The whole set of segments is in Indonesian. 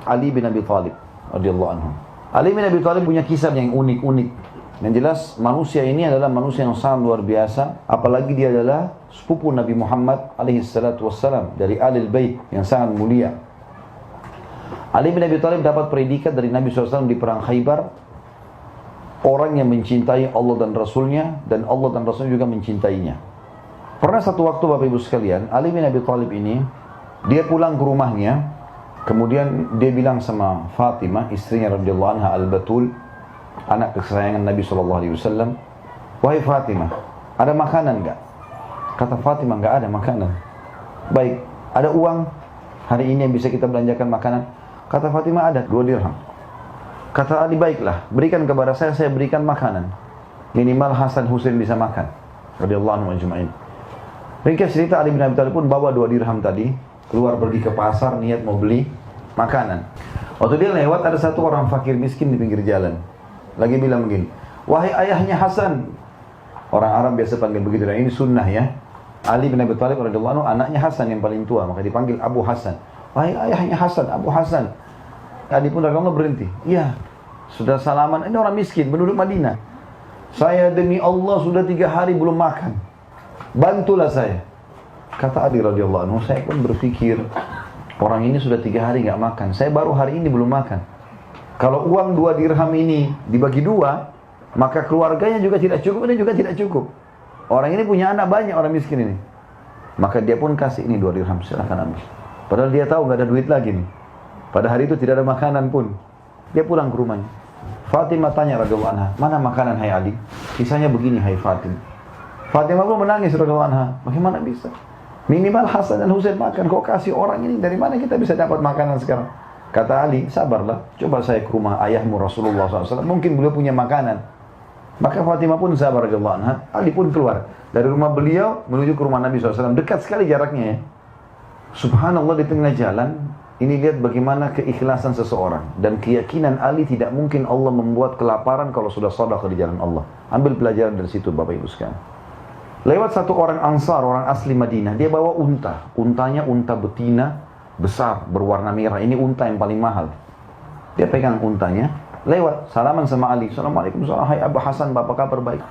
Ali bin Abi Thalib radhiyallahu anhu. Ali bin Abi Thalib punya kisah yang unik-unik. Yang jelas manusia ini adalah manusia yang sangat luar biasa, apalagi dia adalah sepupu Nabi Muhammad alaihi salatu wassalam, dari Ahlul Bait yang sangat mulia. Ali bin Abi Thalib dapat predikat dari Nabi SAW di perang Khaybar, orang yang mencintai Allah dan Rasulnya, dan Allah dan Rasulnya juga mencintainya. Pernah satu waktu Bapak Ibu sekalian, Ali bin Abi Thalib ini, dia pulang ke rumahnya, kemudian dia bilang sama Fatimah, istrinya radhiyallahu anha Al-Batul, anak kesayangan Nabi SAW, wahai Fatimah, ada makanan enggak? Kata Fatimah, enggak ada makanan. Baik, ada uang hari ini yang bisa kita belanjakan makanan? Kata Fatimah, ada 2 dirham. Kata Ali, baiklah, berikan kepada saya berikan makanan. Minimal Hasan Husain bisa makan. Radhiyallahu anhu ajma'in. Ringkas cerita, Ali bin Abi Thalib pun bawa 2 dirham tadi, keluar pergi ke pasar, niat mau beli makanan. Waktu dia lewat, ada satu orang fakir miskin di pinggir jalan. Lagi bilang begini, wahai ayahnya Hasan. Orang Arab biasa panggil begitu, dan ini sunnah ya. Ali bin Abi Thalib radhiyallahu anhu anaknya Hasan yang paling tua, maka dipanggil Abu Hasan. Wahai ayahnya Hasan, Abu Hasan. Ali pun radhiyallahu berhenti. Iya, sudah salaman. Ini orang miskin, penduduk Madinah. Saya demi Allah sudah 3 hari belum makan. Bantulah saya. Kata Ali radhiyallahu anhu, saya pun berpikir, orang ini sudah 3 hari nggak makan. Saya baru hari ini belum makan. Kalau uang 2 dirham ini dibagi 2, maka keluarganya juga tidak cukup, ini juga tidak cukup. Orang ini punya anak banyak, orang miskin ini. Maka dia pun kasih ini 2 dirham, silahkan ambil. Padahal dia tahu nggak ada duit lagi nih. Pada hari itu tidak ada makanan pun. Dia pulang ke rumahnya. Fatimah tanya radhiyallahu anha, mana makanan hai Ali? Kisahnya begini hai Fatimah. Fatimah pun menangis radhiyallahu anha. Bagaimana bisa? Minimal Hasan dan Husain makan, kok kasih orang ini? Dari mana kita bisa dapat makanan sekarang? Kata Ali, sabarlah, coba saya ke rumah ayahmu Rasulullah SAW, mungkin beliau punya makanan. Maka Fatimah pun sabar radhiyallahu anha. Ali pun keluar dari rumah beliau menuju ke rumah Nabi SAW, dekat sekali jaraknya ya. Subhanallah, di tengah jalan, ini lihat bagaimana keikhlasan seseorang dan keyakinan Ali, tidak mungkin Allah membuat kelaparan kalau sudah sedekah di jalan Allah. Ambil pelajaran dari situ Bapak Ibu sekalian. Lewat satu orang Ansar, orang asli Madinah, dia bawa unta. Untanya unta betina, besar, berwarna merah. Ini unta yang paling mahal. Dia pegang untanya, lewat, salaman sama Ali. Assalamualaikum, hai Abu Hasan, apa kabar? Baik.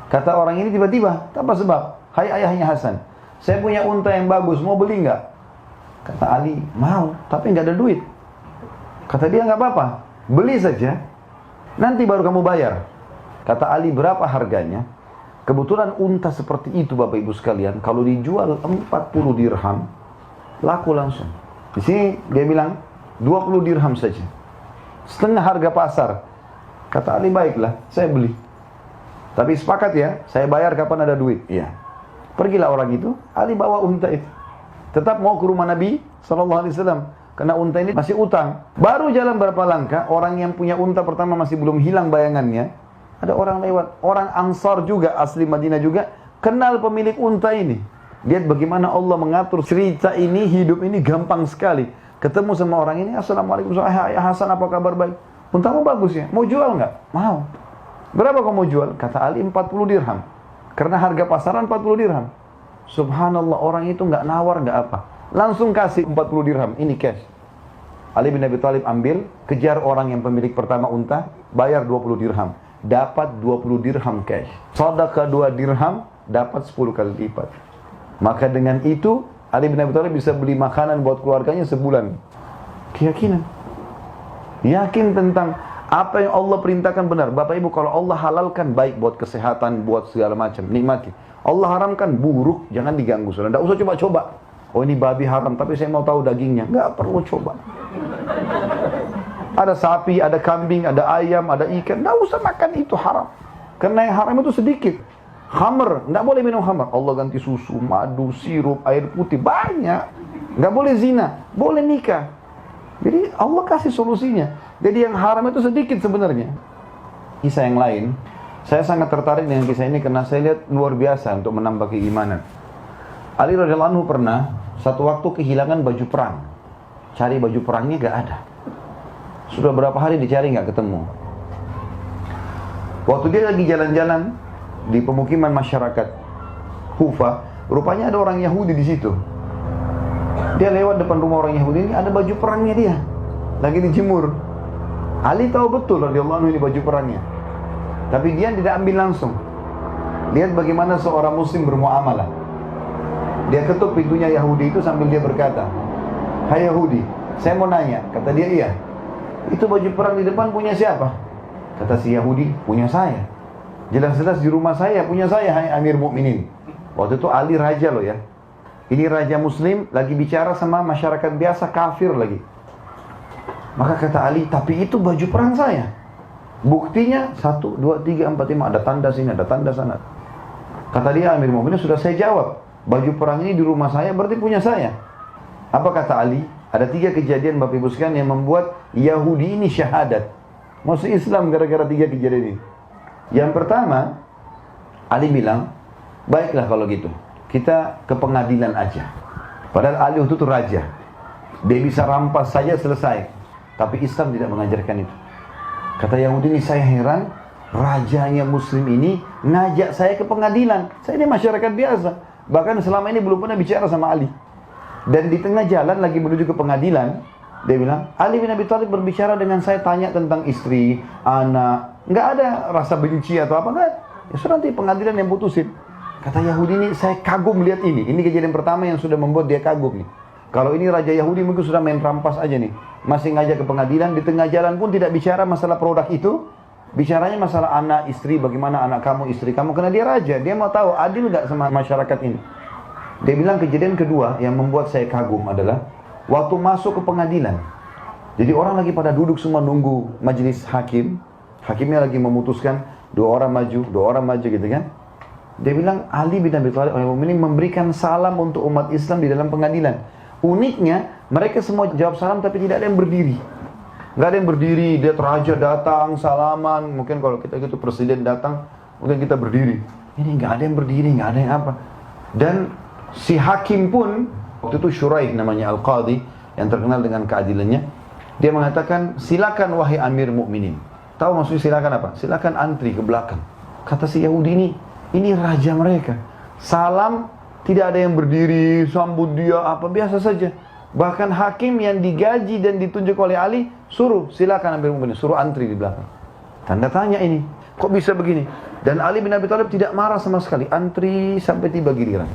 Kata orang ini tiba-tiba, tanpa sebab, hai ayahnya Hasan, saya punya unta yang bagus, mau beli nggak? Kata Ali, mau, tapi nggak ada duit. Kata dia, nggak apa-apa, beli saja, nanti baru kamu bayar. Kata Ali, berapa harganya? Kebetulan unta seperti itu Bapak Ibu sekalian, kalau dijual 40 dirham, laku langsung. Di sini dia bilang 20 dirham saja, setengah harga pasar. Kata Ali, baiklah, saya beli. Tapi sepakat ya, saya bayar kapan ada duit. Iya. Pergilah orang itu, Ali bawa unta itu. Tetap mau ke rumah Nabi SAW, karena unta ini masih utang. Baru jalan berapa langkah, orang yang punya unta pertama masih belum hilang bayangannya. Ada orang lewat, orang Ansar juga, asli Madinah juga, kenal pemilik unta ini. Lihat bagaimana Allah mengatur cerita ini, hidup ini gampang sekali. Ketemu sama orang ini, Assalamualaikum, hai Hasan, apa kabar? Baik. Untamu bagus ya, mau jual nggak? Mau. Berapa kamu mau jual? Kata Ali, 40 dirham. Karena harga pasaran 40 dirham. Subhanallah, orang itu nggak nawar, nggak apa. Langsung kasih 40 dirham, ini cash. Ali bin Abi Thalib ambil, kejar orang yang pemilik pertama unta, bayar 20 dirham. Dapat 20 dirham cash. Sedekah 2 dirham, dapat 10 kali lipat. Maka dengan itu, Ali bin Abi Thalib bisa beli makanan buat keluarganya sebulan. Keyakinan. Yakin tentang apa yang Allah perintahkan benar. Bapak Ibu, kalau Allah halalkan, baik buat kesehatan, buat segala macam, nikmati. Allah haramkan, buruk, jangan diganggu. Tidak usah coba-coba. Oh ini babi haram, tapi saya mau tahu dagingnya. Nggak perlu coba. Ada sapi, ada kambing, ada ayam, ada ikan. Nggak usah makan, itu haram. Karena yang haram itu sedikit. Khamr, nggak boleh minum khamr. Allah ganti susu, madu, sirup, air putih, banyak. Nggak boleh zina, boleh nikah. Jadi Allah kasih solusinya. Jadi yang haram itu sedikit sebenarnya. Kisah yang lain, saya sangat tertarik dengan kisah ini karena saya lihat luar biasa untuk menambah keimanan. Ali radhiyallahu anhu pernah satu waktu kehilangan baju perang. Cari baju perangnya nggak ada. Sudah berapa hari dicari nggak ketemu. Waktu dia lagi jalan-jalan di pemukiman masyarakat Kufa, rupanya ada orang Yahudi di situ. Dia lewat depan rumah orang Yahudi ini, ada baju perangnya dia. lagi dijemur. Ali tahu betul radhiyallahu anhu ini baju perangnya. Tapi dia tidak ambil langsung. Lihat bagaimana seorang muslim bermuamalah. Dia ketuk pintunya Yahudi itu sambil dia berkata, "Hai Yahudi, saya mau nanya." Kata dia, "Iya. Itu baju perang di depan punya siapa?" Kata si Yahudi, "Punya saya. Jelas-jelas di rumah saya, punya saya, hai Amir Mukminin." Waktu itu Ali raja loh ya. Ini raja muslim lagi bicara sama masyarakat biasa kafir lagi. Maka kata Ali, "Tapi itu baju perang saya. Buktinya 1, 2, 3, 4, 5. Ada tanda sini, ada tanda sana." Kata dia, "Amir Mukminin, sudah saya jawab. Baju perang ini di rumah saya, berarti punya saya." Apa kata Ali? Ada 3 kejadian Bapak Ibu sekalian yang membuat Yahudi ini syahadat, masuk Islam gara-gara 3 kejadian ini. Yang pertama, Ali bilang, "Baiklah kalau gitu, kita ke pengadilan aja." Padahal Ali waktu itu raja. Dia bisa rampas saja selesai. Tapi Islam tidak mengajarkan itu. Kata Yahudi ini, "Saya heran, rajanya muslim ini ngajak saya ke pengadilan. Saya ini masyarakat biasa. Bahkan selama ini belum pernah bicara sama Ali." Dan di tengah jalan lagi menuju ke pengadilan, dia bilang, "Ali bin Abi Thalib berbicara dengan saya, tanya tentang istri, anak. Nggak ada rasa benci atau apa, nggak. Ya sudah, nanti pengadilan yang putusin." Kata Yahudi ini, "Saya kagum lihat ini. Ini kejadian pertama yang sudah membuat dia kagum nih. Kalau ini raja Yahudi mungkin sudah main rampas aja nih. Masih ngajak ke pengadilan, di tengah jalan pun tidak bicara masalah produk itu. Bicaranya masalah anak, istri, bagaimana anak kamu, istri kamu. Karena dia raja, dia mau tahu adil nggak sama masyarakat ini." Dia bilang kejadian kedua yang membuat saya kagum adalah waktu masuk ke pengadilan. Jadi orang lagi pada duduk semua nunggu majelis hakim. Hakimnya lagi memutuskan, 2 orang maju, 2 orang maju gitu kan. Dia bilang Ali bin Abi Thalib ini memberikan salam untuk umat Islam di dalam pengadilan. Uniknya, mereka semua jawab salam tapi tidak ada yang berdiri. Nggak ada yang berdiri, dia raja datang, salaman. Mungkin kalau kita gitu presiden datang, mungkin kita berdiri. Ini nggak ada yang berdiri, nggak ada yang apa. Dan si hakim pun, waktu itu Shuraih namanya Al-Qadhi, yang terkenal dengan keadilannya. Dia mengatakan, "Silakan wahai Amir Mukminin." Tahu maksudnya silakan apa? Silakan antri ke belakang. Kata si Yahudi ini raja mereka. Salam, tidak ada yang berdiri, sambut dia, apa biasa saja. Bahkan hakim yang digaji dan ditunjuk oleh Ali, suruh, "Silakan Amir Mukminin," suruh antri di belakang. Tanda tanya ini, kok bisa begini? Dan Ali bin Abi Thalib tidak marah sama sekali, antri sampai tiba giliran.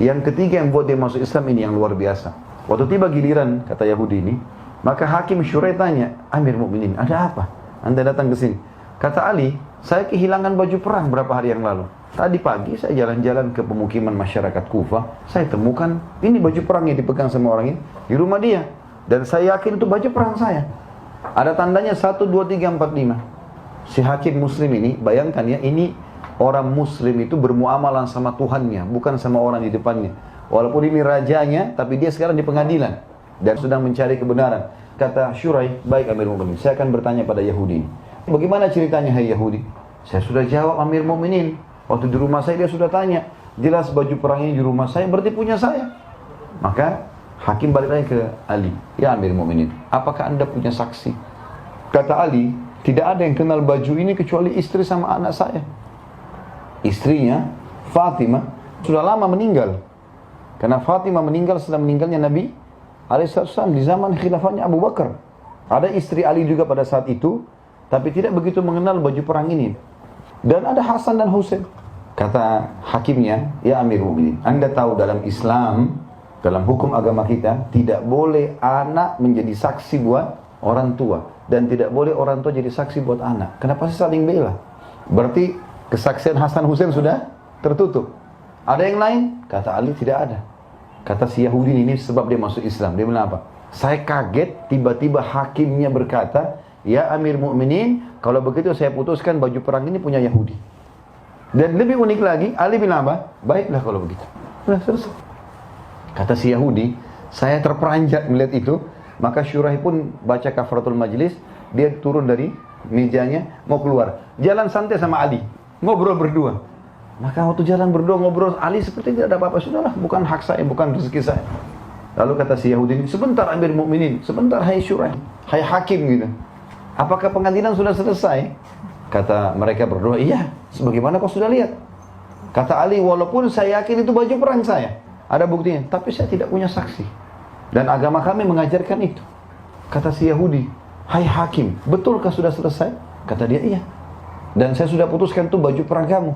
Yang ketiga yang buat dia masuk Islam ini yang luar biasa. Waktu tiba giliran, kata Yahudi ini, maka hakim Shuraih tanya, "Amir Mukminin, ada apa? Anda datang ke sini." Kata Ali, "Saya kehilangan baju perang berapa hari yang lalu. Tadi pagi saya jalan-jalan ke pemukiman masyarakat Kufah, saya temukan ini baju perang yang dipegang sama orang ini di rumah dia. Dan saya yakin itu baju perang saya. Ada tandanya 1, 2, 3, 4, 5. Si hakim muslim ini, bayangkan ya, ini orang muslim itu bermuamalah sama Tuhannya, bukan sama orang di depannya. Walaupun ini rajanya, tapi dia sekarang di pengadilan dan sedang mencari kebenaran. Kata Shuraih, "Baik Amir Mukminin, saya akan bertanya pada Yahudi. Bagaimana ceritanya hai Yahudi?" "Saya sudah jawab Amir Mukminin. Waktu di rumah saya dia sudah tanya. Jelas baju perangnya di rumah saya, berarti punya saya." Maka hakim balik lagi ke Ali. "Ya Amir Mukminin, apakah Anda punya saksi?" Kata Ali, "Tidak ada yang kenal baju ini kecuali istri sama anak saya." Istrinya, Fatimah, sudah lama meninggal. Karena Fatimah meninggal setelah meninggalnya Nabi alaihissalam di zaman khilafahnya Abu Bakar. Ada istri Ali juga pada saat itu, tapi tidak begitu mengenal baju perang ini. Dan ada Hasan dan Husain. Kata hakimnya, "Ya Amir Mukminin, Anda tahu dalam Islam, dalam hukum agama kita, tidak boleh anak menjadi saksi buat orang tua. Dan tidak boleh orang tua jadi saksi buat anak. Kenapa sih saling bela? Berarti kesaksian Hasan Husain sudah tertutup. Ada yang lain?" Kata Ali, "Tidak ada." Kata si Yahudi ini sebab dia masuk Islam. Dia bilang apa? "Saya kaget tiba-tiba hakimnya berkata, 'Ya Amir Mukminin, kalau begitu saya putuskan baju perang ini punya Yahudi.'" Dan lebih unik lagi, Ali bilang apa? "Baiklah kalau begitu." Sudah selesai. Kata si Yahudi, saya terperanjat melihat itu. Maka Shuraih pun baca kafaratul majlis. Dia turun dari mejanya, mau keluar. Jalan santai sama Ali, ngobrol berdua. Maka waktu jalan berdua ngobrol, Ali seperti tidak ada apa-apa. Sudahlah, bukan hak saya, bukan rezeki saya. Lalu kata si Yahudi, "Sebentar Amir Mukminin, sebentar hai Shuraih, hai hakim," gitu. "Apakah pengadilan sudah selesai?" Kata mereka berdua, "Iya, sebagaimana kau sudah lihat." Kata Ali, "Walaupun saya yakin itu baju perang saya, ada buktinya, tapi saya tidak punya saksi. Dan agama kami mengajarkan itu." Kata si Yahudi, hai hakim, betulkah sudah selesai? Kata dia, iya. Dan saya sudah putuskan tuh baju perang kamu.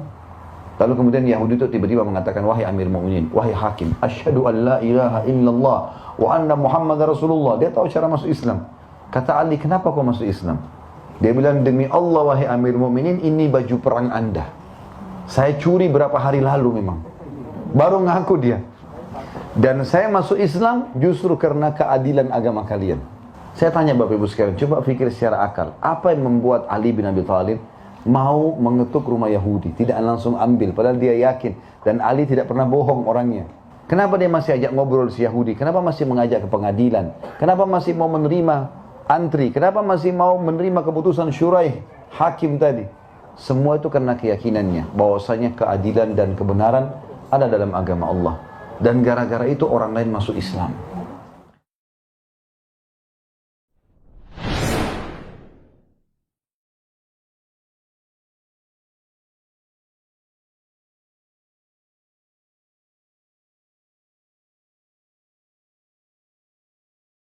Lalu kemudian Yahudi itu tiba-tiba mengatakan, wahai Amir Mu'minin, wahai hakim, asyhadu an la ilaha illallah wa anna Muhammad Rasulullah. Dia tahu cara masuk Islam. Kata Ali, kenapa kau masuk Islam? Dia bilang, demi Allah wahai Amir Mu'minin, ini baju perang Anda. Saya curi berapa hari lalu memang. Baru ngaku dia. Dan saya masuk Islam justru karena keadilan agama kalian. Saya tanya Bapak Ibu sekalian, coba pikir secara akal. Apa yang membuat Ali bin Abi Thalib mau mengetuk rumah Yahudi, tidak langsung ambil, padahal dia yakin, dan Ali tidak pernah bohong orangnya. Kenapa dia masih ajak ngobrol si Yahudi? Kenapa masih mengajak ke pengadilan? Kenapa masih mau menerima antri? Kenapa masih mau menerima keputusan Syuraih, hakim tadi? Semua itu karena keyakinannya, bahwasanya keadilan dan kebenaran ada dalam agama Allah. Dan gara-gara itu orang lain masuk Islam.